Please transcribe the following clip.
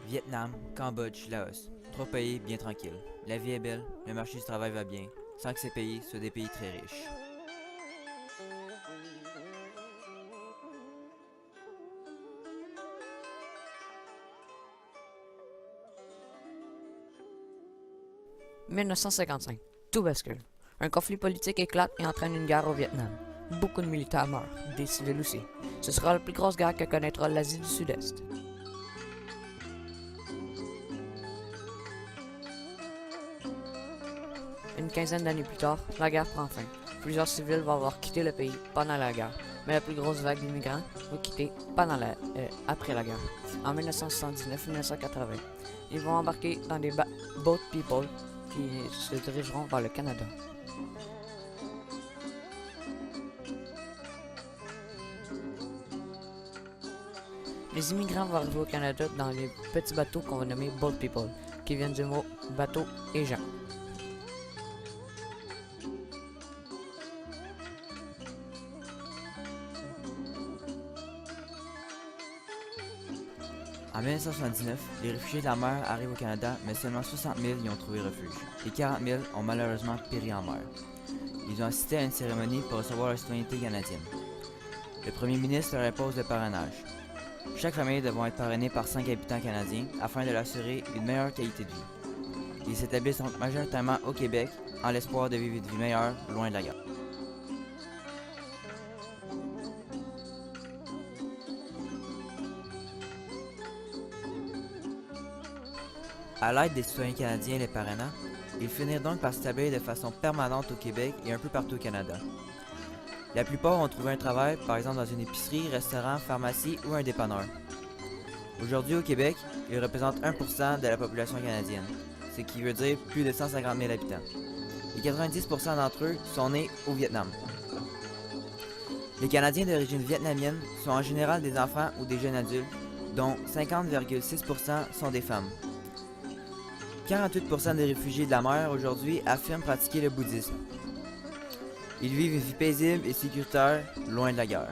Vietnam, Cambodge, Laos. Trois pays bien tranquilles. La vie est belle, le marché du travail va bien, sans que ces pays soient des pays très riches. « 1955. Tout bascule. Un conflit politique éclate et entraîne une guerre au Vietnam. Beaucoup de militaires meurent, des civils aussi. Ce sera la plus grosse guerre que connaîtra l'Asie du Sud-Est. Une quinzaine d'années plus tard, la guerre prend fin. Plusieurs civils vont avoir quitté le pays pendant la guerre, mais la plus grosse vague d'immigrants va quitter après la guerre, en 1979-1980. Ils vont embarquer dans des boat people qui se dirigeront vers le Canada. Les immigrants vont arriver au Canada dans les petits bateaux qu'on va nommer boat people, qui viennent du mot bateau et gens. En 1979, les réfugiés de la mer arrivent au Canada, mais seulement 60 000 y ont trouvé refuge, et 40 000 ont malheureusement péri en mer. Ils ont assisté à une cérémonie pour recevoir leur citoyenneté canadienne. Le premier ministre leur impose le parrainage. Chaque famille devra être parrainée par 5 habitants canadiens afin de leur assurer une meilleure qualité de vie. Ils s'établissent donc majoritairement au Québec en l'espoir de vivre une vie meilleure loin de la guerre. À l'aide des citoyens canadiens et les parrainants, ils finirent donc par s'établir de façon permanente au Québec et un peu partout au Canada. La plupart ont trouvé un travail, par exemple dans une épicerie, restaurant, pharmacie ou un dépanneur. Aujourd'hui au Québec, ils représentent 1% de la population canadienne, ce qui veut dire plus de 150 000 habitants. Et 90% d'entre eux sont nés au Vietnam. Les Canadiens d'origine vietnamienne sont en général des enfants ou des jeunes adultes, dont 50,6% sont des femmes. 48% des réfugiés de la mer aujourd'hui affirment pratiquer le bouddhisme. Ils vivent une vie paisible et sécuritaire, loin de la guerre.